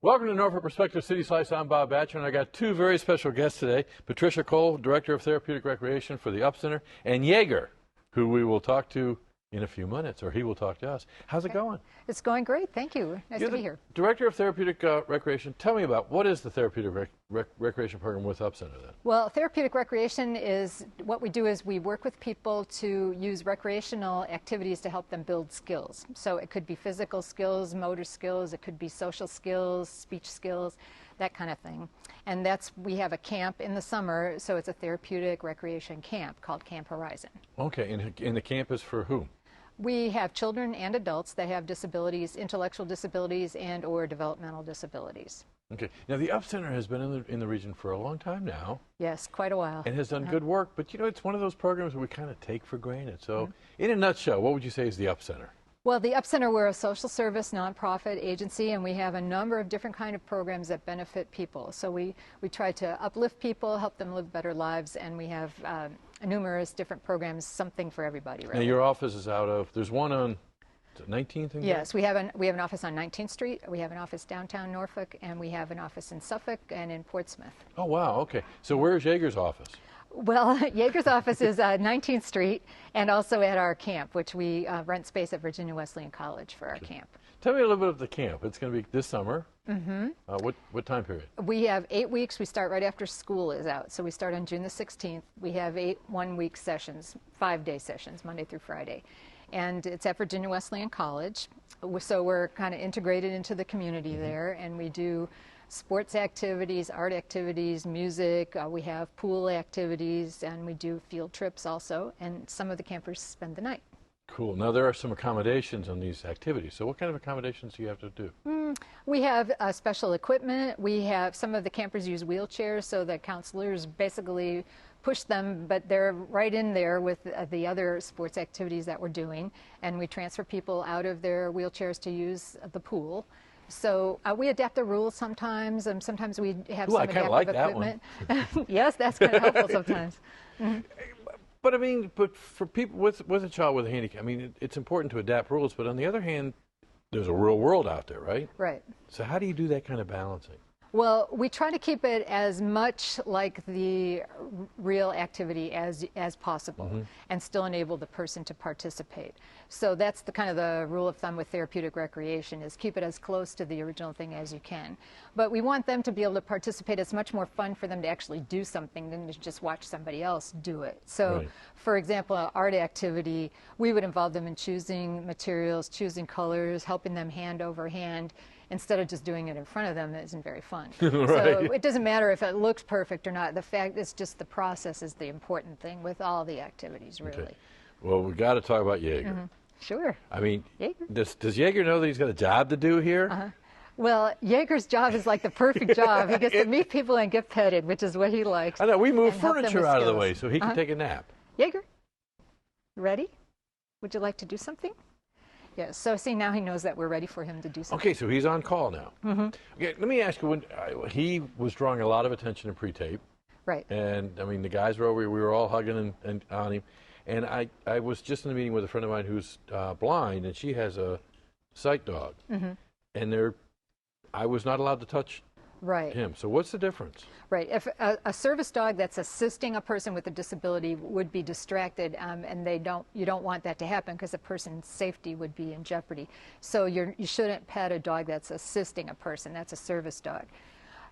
Welcome to Norfolk Perspective City Slice. I'm Bob Batcher, and I got two very special guests today. Patricia Cole, Director of Therapeutic Recreation for the UP Center, and Jaeger, who we will talk to in a few minutes, or he will talk to us. How's it going? It's going great. Thank you. Nice to be here. Director of Therapeutic Recreation. Tell me about what is the Therapeutic Recreation Program with UP Center then? Well, therapeutic recreation is what we do is we work with people to use recreational activities to help them build skills. So it could be physical skills, motor skills, it could be social skills, speech skills, that kind of thing. And we have a camp in the summer, so it's a therapeutic recreation camp called Camp Horizon. Okay, and the camp is for whom? We have children and adults that have disabilities, intellectual disabilities and or developmental disabilities. Okay. Now, the UP Center has been in the region for a long time now. Yes, quite a while. And has done good work, but you know, it's one of those programs that we kind of take for granted. So, in a nutshell, what would you say is the UP Center? Well, the UP Center, we're a social service nonprofit agency, and we have a number of different kind of programs that benefit people. So we try to uplift people, help them live better lives, and we have numerous different programs, something for everybody, really. Now, your office is out of, there's one on 19th and Yes, we have an office on 19th Street, we have an office downtown Norfolk, and we have an office in Suffolk and in Portsmouth. Oh, wow, okay. So where's Jaeger's office? Well, Jaeger's office is 19th Street and also at our camp, which we rent space at Virginia Wesleyan College for our camp. Tell me a little bit of the camp. It's going to be this summer. Mm-hmm. What time period? We have 8 weeks. We start right after school is out. So we start on June the 16th. We have 8 one-week sessions, 5-day sessions, Monday through Friday. And it's at Virginia Wesleyan College. So we're kind of integrated into the community there, and we do sports activities, art activities, music. We have pool activities, and we do field trips also. And some of the campers spend the night. Cool. Now, there are some accommodations on these activities. So what kind of accommodations do you have to do? We have special equipment. We have some of the campers use wheelchairs, so the counselors basically push them, but they're right in there with the other sports activities that we're doing. And we transfer people out of their wheelchairs to use the pool. So we adapt the rules sometimes, and sometimes we have some adaptive equipment. Yes, that's kind of helpful sometimes. But I mean, for people with a child with a handicap, I mean, it's important to adapt rules. But on the other hand, there's a real world out there, right? Right. So how do you do that kind of balancing? Well, we try to keep it as much like the real activity as possible, and still enable the person to participate. So that's the kind of the rule of thumb with therapeutic recreation, is keep it as close to the original thing as you can. But we want them to be able to participate. It's much more fun for them to actually do something than to just watch somebody else do it. So, for example, an art activity, we would involve them in choosing materials, choosing colors, helping them hand over hand, instead of just doing it in front of them. It isn't very fun. Right. So it doesn't matter if it looks perfect or not. The fact is just the process is the important thing with all the activities, really. Okay. Well, we've got to talk about Jaeger. Sure. I mean, Jaeger. Does Jaeger know that he's got a job to do here? Well, Jaeger's job is like the perfect job. He gets to meet people and get petted, which is what he likes. I know. We moved and help them furniture with out of the skills. way so he can take a nap. Jaeger, ready? Would you like to do something? Yes. So see, now he knows that we're ready for him to do something. Okay, so he's on call now. Okay, let me ask you, when he was drawing a lot of attention in pre-tape. Right. And, I mean, the guys were over, we were all hugging and on him. And I was just in a meeting with a friend of mine who's blind, and she has a sight dog. And I was not allowed to touch him. So what's the difference? Right. If a service dog that's assisting a person with a disability would be distracted, and you don't want that to happen because the person's safety would be in jeopardy. So you shouldn't pet a dog that's assisting a person. That's a service dog.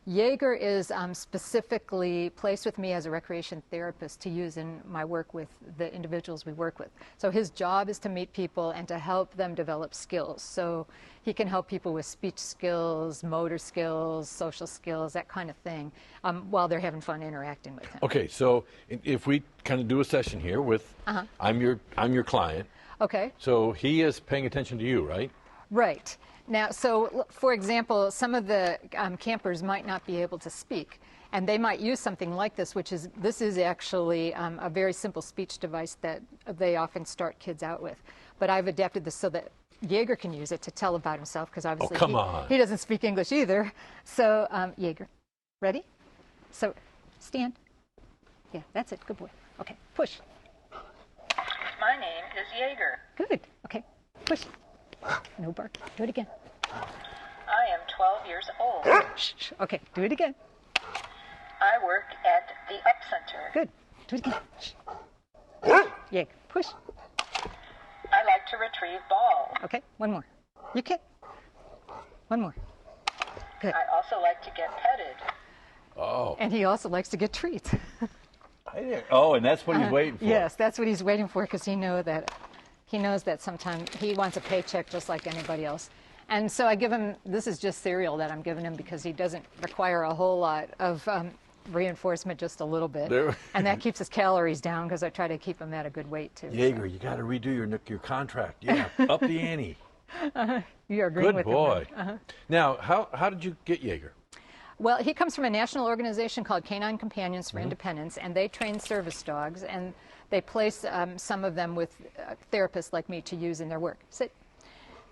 Jaeger is specifically placed with me as a recreation therapist to use in my work with the individuals we work with. So his job is to meet people and to help them develop skills. So he can help people with speech skills, motor skills, social skills, that kind of thing, while they're having fun interacting with him. Okay, so if we kind of do a session here with, I'm your client. Okay. So he is paying attention to you, right? Right. Now, so for example, some of the campers might not be able to speak, and they might use something like this, this is actually a very simple speech device that they often start kids out with. But I've adapted this so that Jaeger can use it to tell about himself, because obviously he doesn't speak English either. So Jaeger, ready? So stand. Yeah, that's it. Good boy. Okay, push. My name is Jaeger. Good. Okay, push. No bark. Do it again. I am 12 years years old. Shh, shh. Okay, do it again. I work at the Up Center. Good. Do it again. Shh. Yeah, push. I like to retrieve balls. Okay, one more. You can. One more. Good. I also like to get petted. Oh. And he also likes to get treats. Oh, and that's what he's waiting for. Yes, that's what he's waiting for because he knows that sometimes he wants a paycheck just like anybody else. And so I give him, this is just cereal that I'm giving him because he doesn't require a whole lot of reinforcement, just a little bit. And that keeps his calories down because I try to keep him at a good weight too. Jaeger, you got to redo your contract. Yeah, up the ante. You're agreeing Good with boy. him. Right? Now, how did you get Jaeger? Well, he comes from a national organization called Canine Companions for Independence, and they train service dogs, and they place some of them with therapists like me to use in their work. Sit.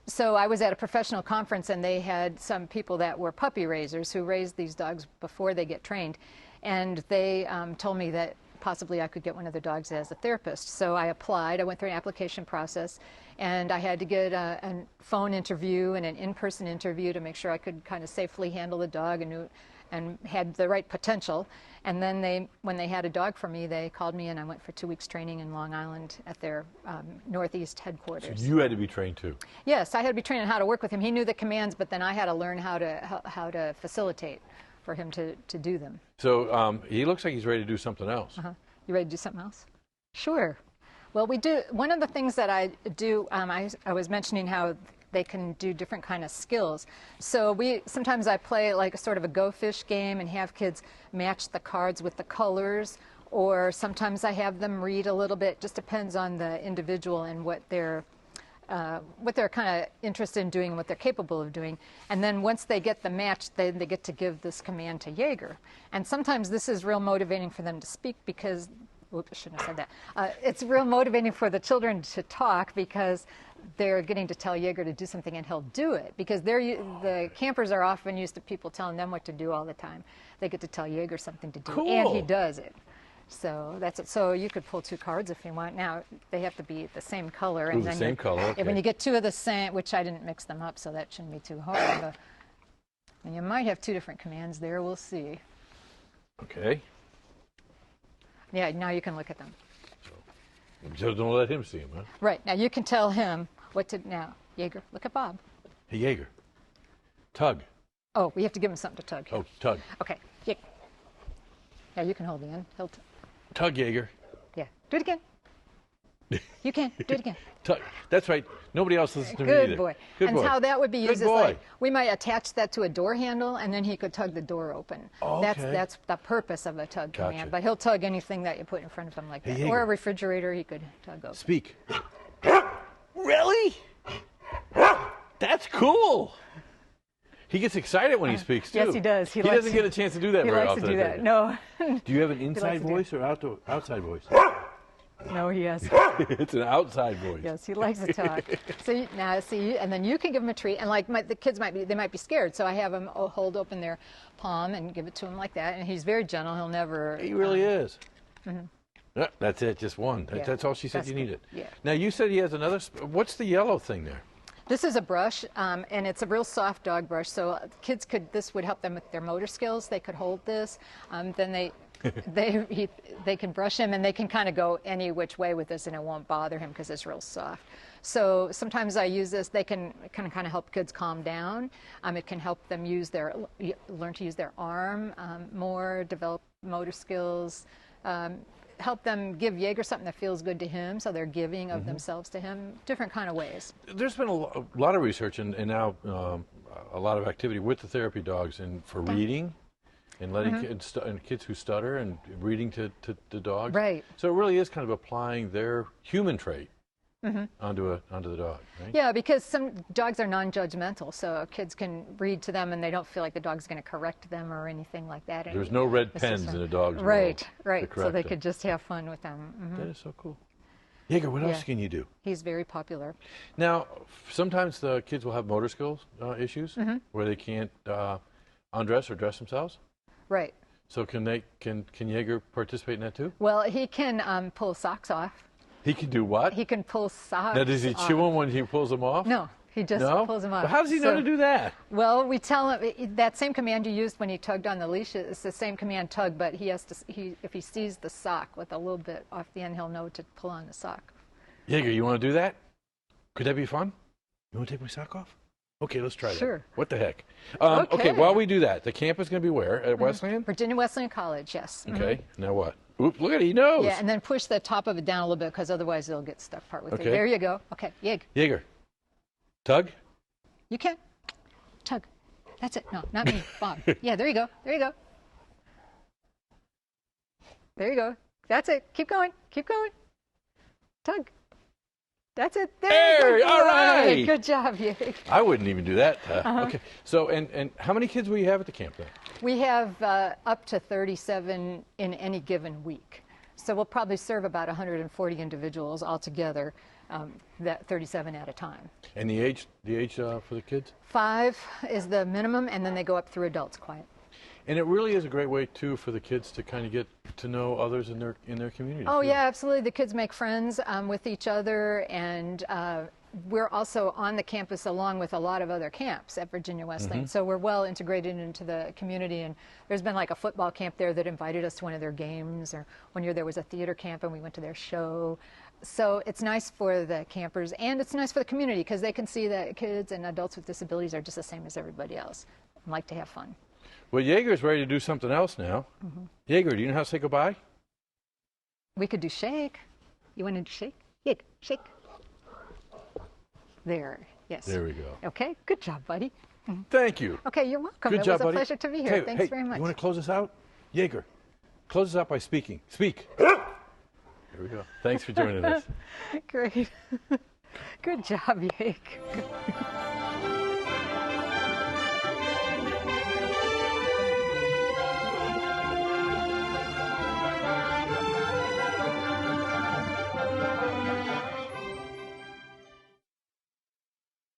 So I was at a professional conference, and they had some people that were puppy raisers who raised these dogs before they get trained, and they told me that possibly I could get one of their dogs as a therapist. So I applied. I went through an application process, and I had to get a phone interview and an in-person interview to make sure I could kind of safely handle the dog and had the right potential. And then when they had a dog for me, they called me, and I went for 2 weeks training in Long Island at their Northeast headquarters. So you had to be trained too. Yes, I had to be trained on how to work with him. He knew the commands, but then I had to learn how to facilitate for him to do them. So he looks like he's ready to do something else. You ready to do something else? Sure. Well, we do. One of the things that I do, I was mentioning how they can do different kind of skills. So sometimes I play like a sort of a Go Fish game and have kids match the cards with the colors, or sometimes I have them read a little bit. Just depends on the individual and what they're kind of interested in doing and what they're capable of doing. And then once they get the match, they get to give this command to Jaeger. And sometimes this is real motivating for them to speak because, oops, I shouldn't have said that. It's real motivating for the children to talk because they're getting to tell Jaeger to do something and he'll do it. Because the campers are often used to people telling them what to do all the time. They get to tell Jaeger something to do, Cool. and he does it. So that's it. So you could pull 2 cards if you want. Now they have to be the same color. Ooh, the same color, okay. When you get 2 of the same, which I didn't mix them up, so that shouldn't be too hard. And you might have 2 different commands there. We'll see. Okay. Yeah. Now you can look at them. So don't let him see him, huh? Right. Now you can tell him what to. Now, Jaeger, look at Bob. Hey, Jaeger. Tug. Oh, we have to give him something to tug. Oh, tug. Okay. Jaeger. Yeah, you can hold the end. He'll Tug, Jaeger. Yeah. Do it again. You can. Do it again. Tug. That's right. Nobody else listens to me Good either. boy. Good And boy. how that would be used Good is boy. like we might attach that to a door handle, and then he could tug the door open. Oh, okay. That's the purpose of a tug Gotcha. command. But he'll tug anything that you put in front of him like Hey, that, Jaeger. or a refrigerator. He could tug open. Speak. Really? That's cool. He gets excited when he speaks too. Yes, he does. He likes doesn't get a chance to do that He very likes often. to do I that. think. No, Do you have an inside to do voice or outside voice? no, he has. It's an outside voice. Yes, he likes to talk. So now, see, and then you can give him a treat, and like the kids might be scared, so I have him hold open their palm and give it to him like that, and he's very gentle. He'll never. He really is. Yeah, that's it, just one. Yeah, That's all she said that's you good. needed. Yeah. Now, you said he has another. What's the yellow thing there? This is a brush, and it's a real soft dog brush. So kids this would help them with their motor skills. They could hold this. Then they can brush him, and they can kind of go any which way with this, and it won't bother him because it's real soft. So sometimes I use this. They can kind of help kids calm down. It can help them learn to use their arm more, develop motor skills. Help them give Jaeger something that feels good to him, so they're giving of themselves to him, different kind of ways. There's been a lot of research and now a lot of activity with the therapy dogs for reading and letting kids who stutter and reading to the dogs. Right. So it really is kind of applying their human trait onto the dog, right? Yeah, because some dogs are non-judgmental, so kids can read to them and they don't feel like the dog's going to correct them or anything like that. There's no red It's pens just in a dog's world Right. to So correct they them. could just have fun with them. That is so cool. Jaeger, what else Yeah. can you do? He's very popular. Now, sometimes the kids will have motor skills issues where they can't undress or dress themselves. Right. So can Jaeger participate in that too? Well, he can pull socks off. He can do what? He can pull socks Now, does he off. chew them when he pulls them off? No. He just No? pulls them Well, off. how does he know to do that? Well, we tell him that same command you used when he tugged on the leash is the same command tug, but he has to. If he sees the sock with a little bit off the end, he'll know to pull on the sock. Jaeger, you want to do that? Could that be fun? You want to take my sock off? Okay, let's try that. Sure. What the heck? Okay. Okay, while we do that, the camp is going to be where? At Wesleyan? Virginia Wesleyan College, yes. Okay, now what? Oop, look at it, he knows. Yeah, and then push the top of it down a little bit because otherwise it'll get stuck partway through. Okay. There you go. Okay, Jaeger, tug. you can. Tug. That's it. No, not me. Bob. Yeah, there you go. There you go. There you go. That's it. Keep going. Keep going. Tug. That's it. There, you go. all right. Good job, Yig. I wouldn't even do that. Okay, so and how many kids will you have at the camp then? We have up to 37 in any given week. So we'll probably serve about 140 individuals altogether, that 37 at a time. And the age for the kids? 5 is the minimum, and then they go up through adults quiet. And it really is a great way too for the kids to kind of get to know others in their community. Oh too. yeah, absolutely. The kids make friends with each other, and we're also on the campus along with a lot of other camps at Virginia Wesleyan. So we're well integrated into the community, and there's been like a football camp there that invited us to one of their games, or one year there was a theater camp and we went to their show. So it's nice for the campers, and it's nice for the community because they can see that kids and adults with disabilities are just the same as everybody else and like to have fun. Well, Jaeger's ready to do something else now. Jaeger, do you know how to say goodbye? We could do shake. You want to do shake? Yig, shake. There, yes. There we go. Okay, good job, buddy. Thank you. Okay, you're welcome. Good It job, was a buddy. pleasure to be here. Okay, Thanks hey, very much. You want to close us out? Jaeger, close us out by speaking. Speak. There we go. Thanks for joining us. Great. Good job, Yig.